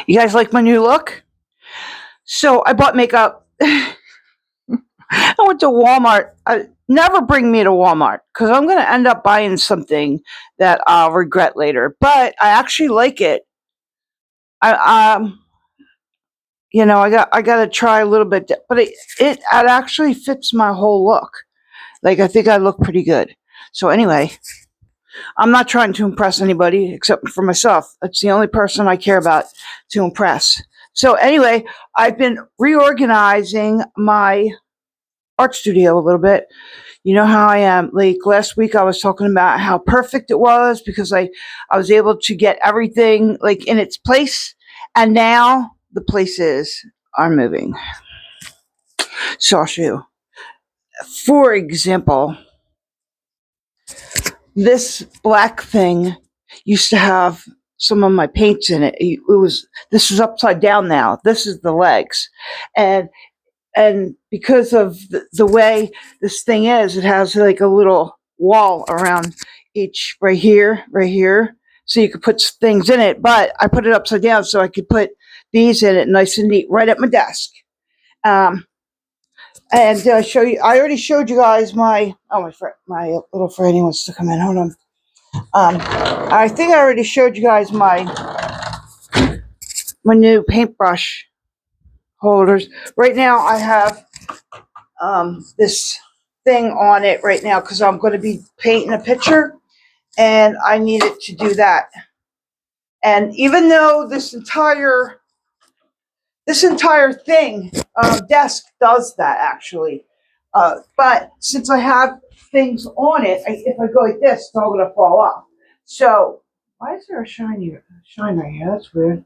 You guys like my new look? So I bought makeup. I went to Walmart. Never bring me to Walmart because I'm going to end up buying something that I'll regret later. But I actually like it. I I got to try a little bit, but it actually fits my whole look. Like I think I look pretty good. So anyway, I'm not trying to impress anybody except for myself. That's the only person I care about to impress. So anyway, I've been reorganizing my art studio a little bit. You know how I am. Like last week I was talking about how perfect it was because I was able to get everything like in its place, and now the places are moving. So I'll show you. For example, this black thing used to have some of my paints in it. This is upside down now. This is the legs. And because of the way this thing is, it has like a little wall around each right here. So you could put things in it, but I put it upside down so I could put these in it nice and neat right at my desk. And show you, I already showed you guys my little Franny wants to come in. Hold on. I think I already showed you guys my new paintbrush holders. Right now I have this thing on it right now because I'm going to be painting a picture and I needed to do that. And even though this entire thing desk does that actually, but since I have things on it, if I go like this, it's all going to fall off. So why is there a shine right here? That's weird.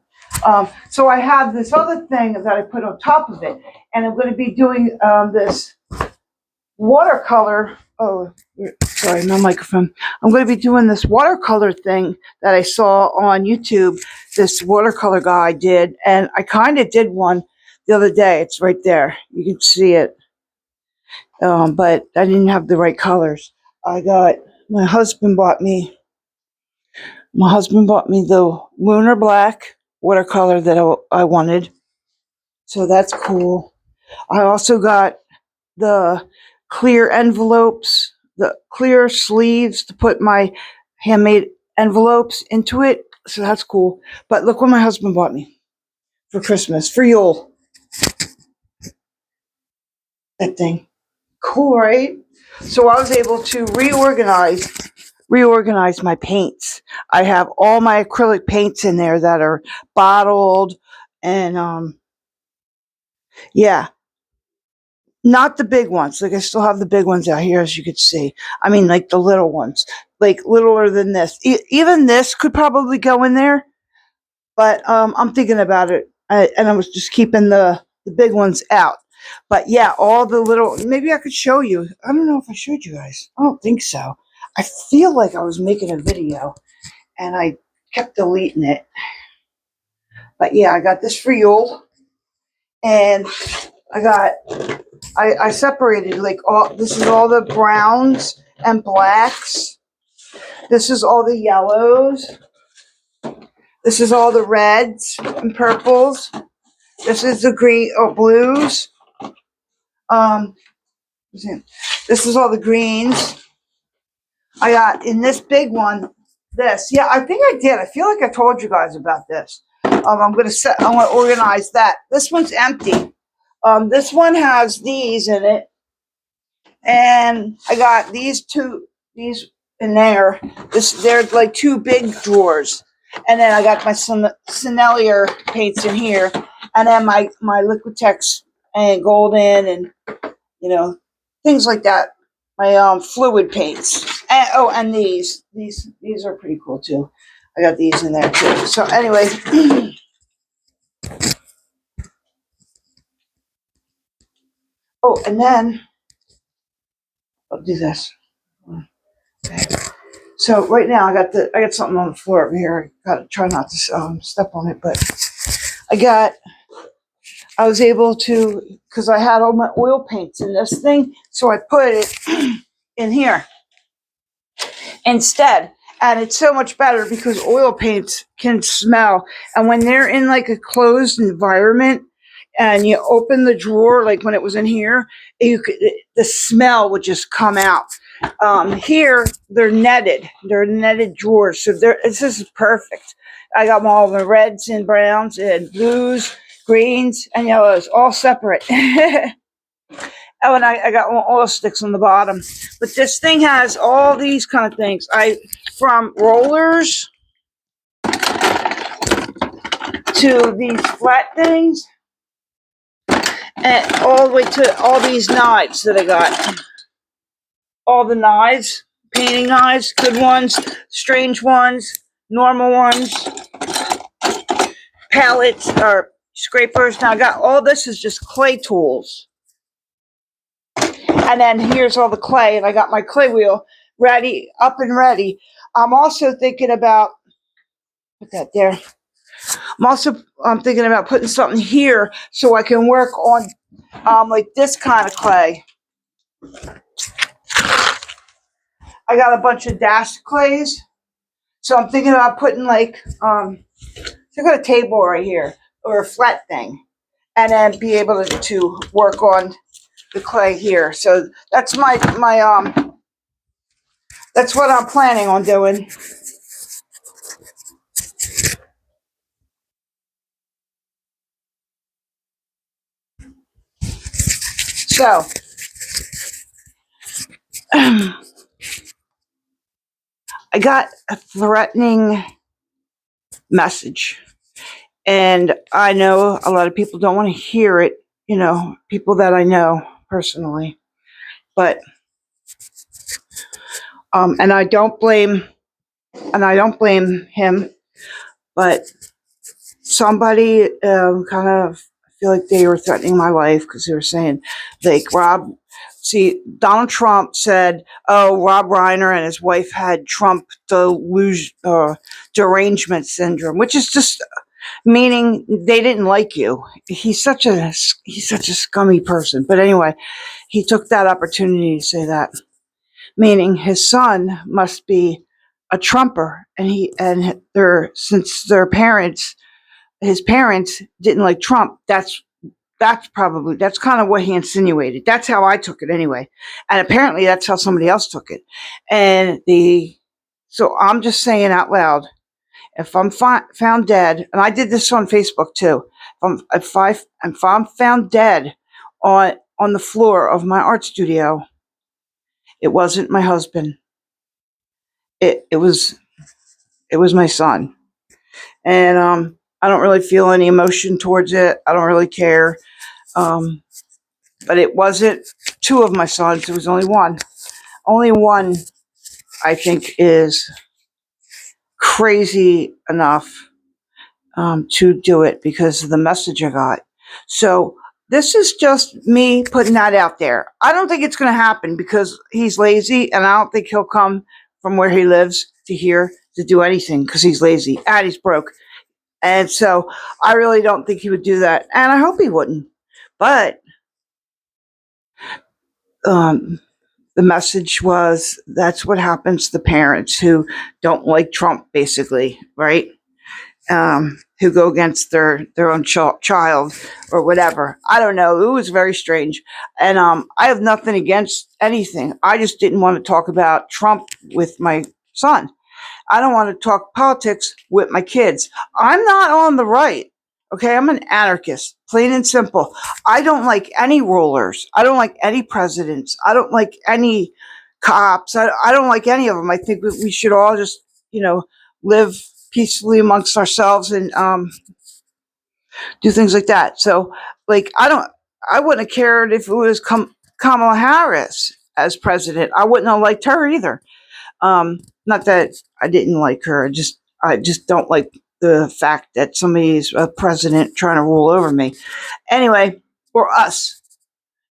So I have this other thing that I put on top of it, and I'm going to be doing this watercolor. Oh, sorry, my microphone. I'm going to be doing this watercolor thing that I saw on YouTube. This watercolor guy did, and I kind of did one the other day. It's right there. You can see it. But I didn't have the right colors. My husband bought me the lunar black watercolor that I wanted. So that's cool. I also got the clear envelopes, the clear sleeves to put my handmade envelopes into it. So that's cool. But look what my husband bought me for Christmas, for Yule. That thing. Cool, right? So I was able to reorganize my paints. I have all my acrylic paints in there that are bottled and yeah. Not the big ones. Like I still have the big ones out here, as you could see. I mean, like the little ones, like littler than this. Even this could probably go in there, but I'm thinking about it, and I was just keeping the big ones out. But yeah, all the little. Maybe I could show you. I don't know if I showed you guys. I don't think so. I feel like I was making a video, and I kept deleting it. But yeah, I got this for Yule, and I separated like this is all the browns and blacks. This is all the yellows. This is all the reds and purples. This is the green or blues. This is all the greens. I got in this big one. Yeah, I think I did. I feel like I told you guys about this. I'm gonna organize that. This one's empty. This one has these in it. And I got these in there. They're like two big drawers. And then I got my Sennelier paints in here. And then my Liquitex and Golden and, things like that. My fluid paints. And these are pretty cool too. I got these in there too. So anyway. Oh, and then I'll do this. Okay. So right now I got something on the floor over here. I gotta try not to step on it, but I was able to, because I had all my oil paints in this thing, so I put it in here instead. And it's so much better because oil paints can smell. And when they're in like a closed environment and you open the drawer, like when it was in here, the smell would just come out. Here, they're netted. They're netted drawers. So this is perfect. I got all the reds and browns and blues, greens, and yellows, all separate. Oh, and I got oil sticks on the bottom. But this thing has all these kind of things. From rollers to these flat things, and all the way to all these knives that I got. All the knives, painting knives, good ones, strange ones, normal ones, pallets or scrapers. Now I got all this is just clay tools. And then here's all the clay, and I got my clay wheel ready, up and ready. I'm also thinking about, put that there. I'm thinking about putting something here so I can work on like this kind of clay. I got a bunch of dash clays, so I'm thinking about putting like I got a table right here or a flat thing, and then be able to work on the clay here. So that's that's what I'm planning on doing. So I got a threatening message, and I know a lot of people don't want to hear it, people that I know personally, but and I don't blame him, but somebody kind of, I feel like they were threatening my life because they were saying, like, Donald Trump said, oh, Rob Reiner and his wife had Trump derangement syndrome, which is just meaning they didn't like you. He's such a scummy person. But anyway, he took that opportunity to say that, meaning his son must be a Trumper, and since his parents didn't like Trump. That's kind of what he insinuated. That's how I took it anyway. And apparently that's how somebody else took it. So I'm just saying out loud, if I'm found dead, and I did this on Facebook too, if I'm found dead on the floor of my art studio, it wasn't my husband. It was my son. And I don't really feel any emotion towards it. I don't really care. But it wasn't two of my sons. It was only one. Only one, I think, is crazy enough to do it because of the message I got. So this is just me putting that out there. I don't think it's going to happen because he's lazy, and I don't think he'll come from where he lives to here to do anything because he's lazy and he's broke. And so I really don't think he would do that. And I hope he wouldn't. But the message was that's what happens to the parents who don't like Trump, basically, right? Who go against their own child or whatever. I don't know. It was very strange. And I have nothing against anything. I just didn't want to talk about Trump with my son. I don't want to talk politics with my kids. I'm not on the right. Okay, I'm an anarchist, plain and simple. I don't like any rulers. I don't like any presidents. I don't like any cops. I don't like any of them. I think we should all just, live peacefully amongst ourselves and do things like that. So, like, I wouldn't have cared if it was Kamala Harris as president. I wouldn't have liked her either. Not that I didn't like her. I just don't like the fact that somebody's a president trying to rule over me. Anyway, or us.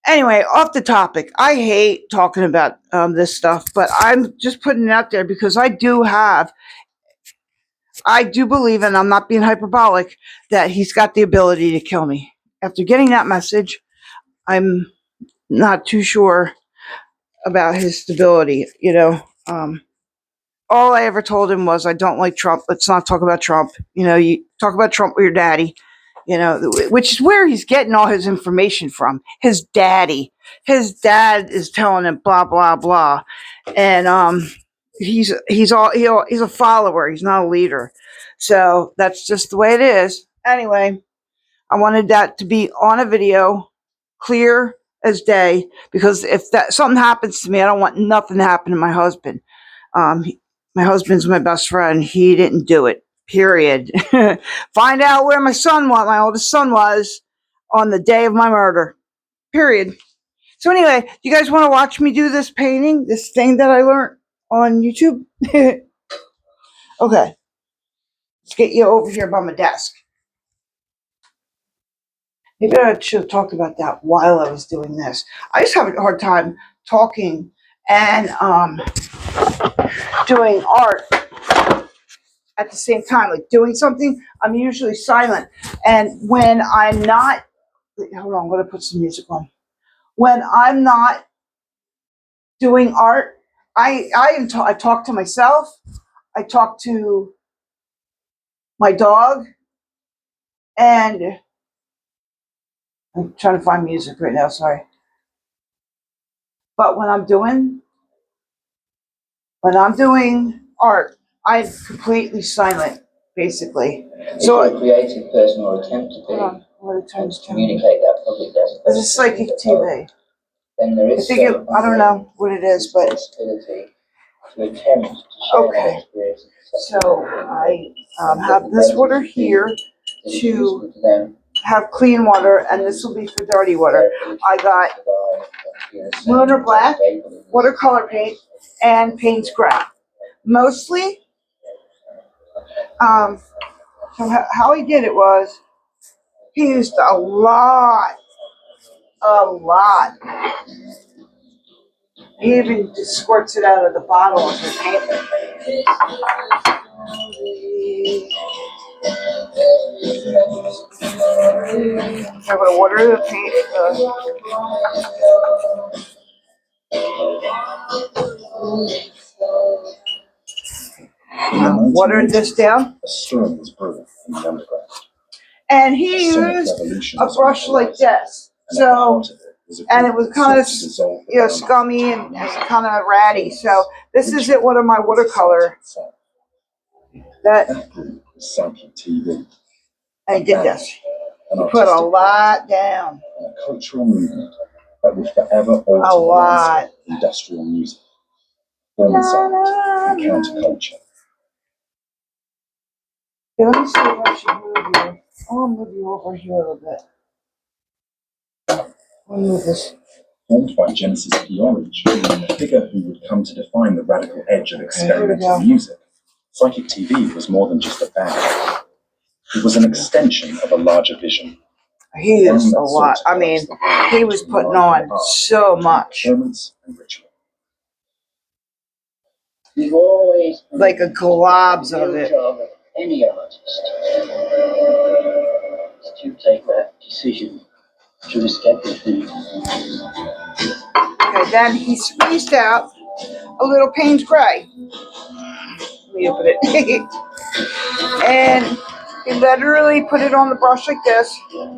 Anyway, off the topic. I hate talking about this stuff, but I'm just putting it out there because I do believe, and I'm not being hyperbolic, that he's got the ability to kill me. After getting that message, I'm not too sure about his stability, all I ever told him was, I don't like Trump. Let's not talk about Trump. You know, you talk about Trump with your daddy, you know, which is where he's getting all his information from. His daddy. His dad is telling him blah, blah, blah. And he's a follower. He's not a leader. So that's just the way it is. Anyway, I wanted that to be on a video, clear as day, because if that something happens to me, I don't want nothing to happen to my husband. My husband's my best friend. He didn't do it. Period. Find out where my oldest son was on the day of my murder. Period. So anyway, you guys want to watch me do this painting, this thing that I learned on YouTube? Okay. Let's get you over here by my desk. Maybe I should have talked about that while I was doing this. I just have a hard time talking and doing art at the same time. Like doing something, I'm usually silent. And when I'm not, hold on, I'm going to put some music on. When I'm not doing art, I talk to myself. I talk to my dog, and I'm trying to find music right now. Sorry. But when I'm doing art, I'm completely silent, basically. So a creative person or attempt to be, and to communicate that public desert. This is psychic TV. Then there is I don't know what it is, but responsibility to attempt to share that experience. So I have this water here to have clean water, and this will be for dirty water. I got Lunar Black, watercolor paint, and Payne's Gray. Mostly, so how he did it was he used a lot. He even just squirts it out of the bottle of the paint. I'm going to water the paint. Watering this down. A storm was brewing in the underground. And he used a brush like this. So, and it was kind of, scummy and kind of ratty. So this is it, one of my watercolor. That Psychic TV. I did this. He put a lot down. And a cultural movement that would forever alter the landscape of industrial music, performance art, and counterculture. Okay, let me see if I should move you. I'll move you over here a little bit. I'll move this. Formed by Genesis P. Orange, a figure who would come to define the radical edge of experimental music, Psychic TV was more than just a band. It was an extension of a larger vision. He is a lot. I mean, he was putting on so much. Performance and ritual. You've always like a globs of it. Any artist to take that decision to escape the thing. Okay, then he squeezed out a little Payne's Gray. Let me open it. And he literally put it on the brush like this. Okay,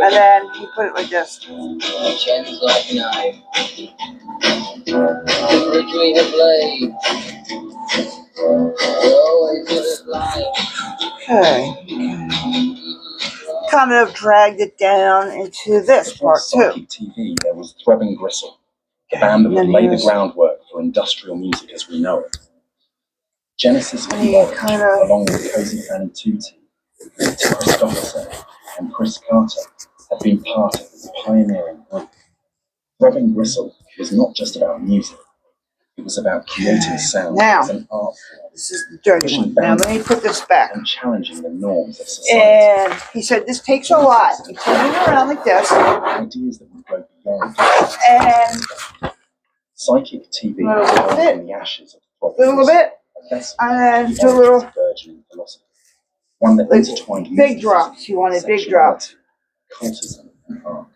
and then he put it like this. Chins like a knife. Between the blades. Always in his life. Okay. Kind of dragged it down into this part too. Psychic TV, there was Throbbing Gristle, the band that would lay the groundwork for industrial music as we know it. Genesis P. Orange, along with Cozy Fanny Tutti, Peter Christopherson, and Chris Carter, had been part of this pioneering group. Throbbing Gristle was not just about music. It was about creating sound as an art form. This is the dirty one. Now let me put this back. And challenging the norms of society. And he said this takes a lot. He turned it around like this. Ideas that would go beyond. And Psychic TV was born from the ashes of a little bit. And then do a little burgeoning philosophy. One that intertwined big drops. He wanted big drops. Cultism and art.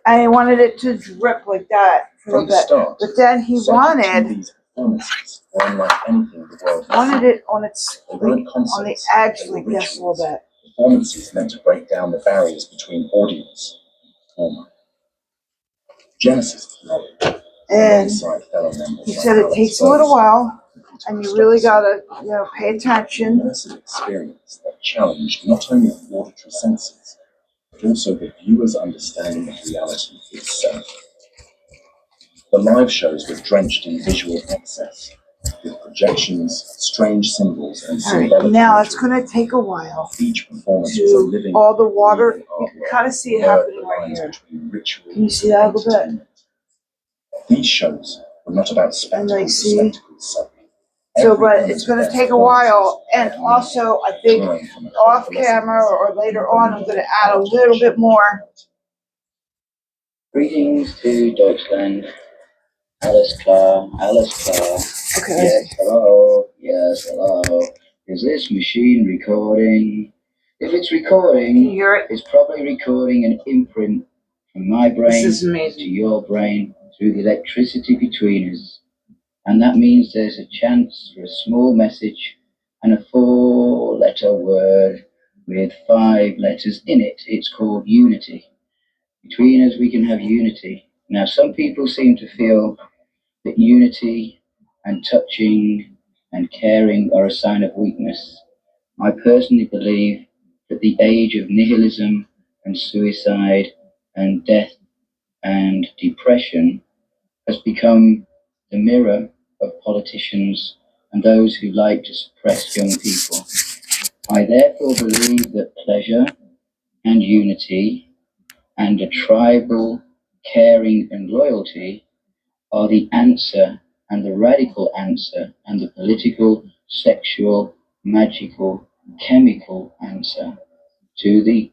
And he wanted it to drip like that for a From the bit. start, But then he psychic wanted TV's performances were unlike anything the world had wanted seen. it on its They like, weren't on the concerts, edge they were like this a little rituals. bit. Performances meant to break down the barriers between audience and performer. Genesis flowed And alongside fellow members. he like said it Alex takes a little Burks while, Peter and you really Christopherson, gotta, pay attention. immersive experience that challenged not only the auditory senses, but also the viewer's understanding of reality itself. The live shows were drenched in visual excess, with projections, strange symbols, and All right, symbolic now it's imagery. gonna take a while Each performance was a to living, all the water. breathing You can artwork kind of see it that blurred happening the right lines here. between ritual Can you see that a and little bit? entertainment. These shows were not about And like, spectacle for see. spectacle's sake. So, Every but element it's of gonna their take a while, and performances also I think drawing from a off colorful camera essence or later on, I'm gonna add a art little bit more. Greetings to Deutschland. Alice Clark, Alice Clark. Okay. Yes, hello. Yes, hello. Is this machine recording? If it's Can you recording, hear it? it's probably recording an imprint from my This brain is to amazing. your brain through the electricity between us. And that means there's a chance for a small message and a 4-letter word with 5 letters in it. It's called unity. Between us, we can have unity. Now, some people seem to feel that unity and touching and caring are a sign of weakness. I personally believe that the age of nihilism and suicide and death and depression has become the mirror of politicians and those who like to suppress young people. I therefore believe that pleasure and unity and a tribal caring and loyalty are the answer and the radical answer and the political, sexual, magical, chemical answer to the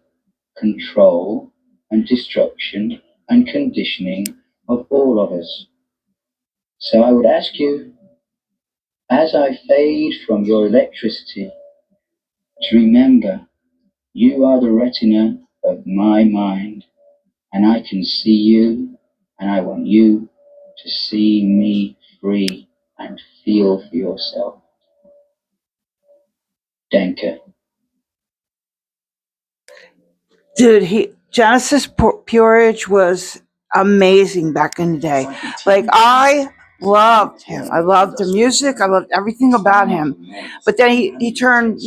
control and destruction and conditioning of all of us. So I would ask you, as I fade from your electricity, to remember you are the retina of my mind, and I can see you, and I want you to see me free and feel for yourself. Denker. Dude, Genesis Peerage was amazing back in the day. Like, I loved him. I loved the music. I loved everything about him. But then he turned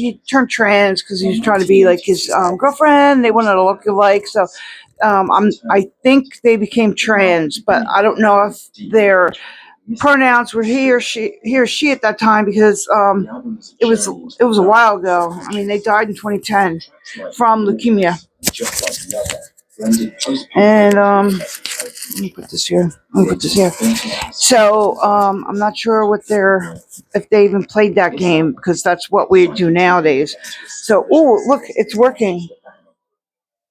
trans because he was trying to be like his girlfriend. They wanted to look alike. So I think they became trans, but I don't know if their pronouns were he or she at that time, because it was a while ago. I mean, they died in 2010 from leukemia. And let me put this here. So I'm not sure if they even played that game, because that's what we do nowadays. So look, it's working.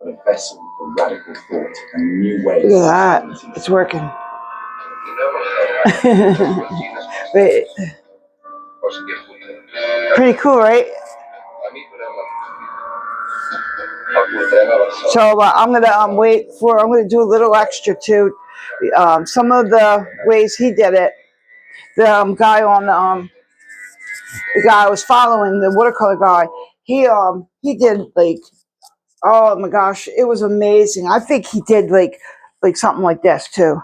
A vessel for radical thought and new ways. Look at that, it's working. But, pretty cool, right? So I'm gonna I'm gonna do a little extra too. Some of the ways he did it. The guy I was following, the watercolor guy. He did like, oh my gosh, it was amazing. I think he did like something like this too.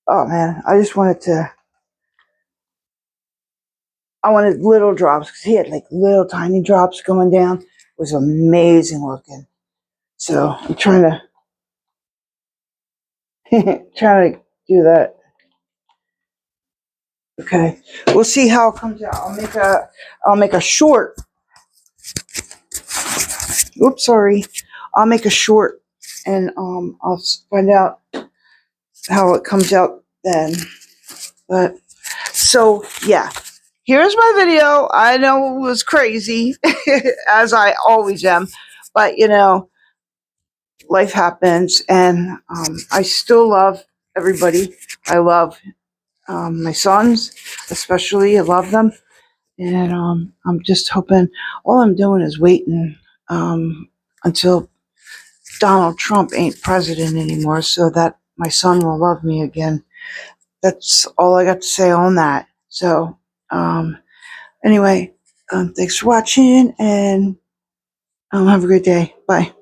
Oh man, I wanted little drops, because he had like little tiny drops going down. It was amazing looking. So I'm trying to trying to do that. Okay, we'll see how it comes out. I'll make a short. Oops, sorry. I'll make a short, and I'll find out how it comes out then. But so yeah, here's my video. I know it was crazy, as I always am, but life happens, and I still love everybody. I love my sons, especially. I love them, And I'm just hoping, all I'm doing is waiting until Donald Trump ain't president anymore so that my son will love me again. That's all I got to say on that. So, anyway, thanks for watching, and have a good day. Bye.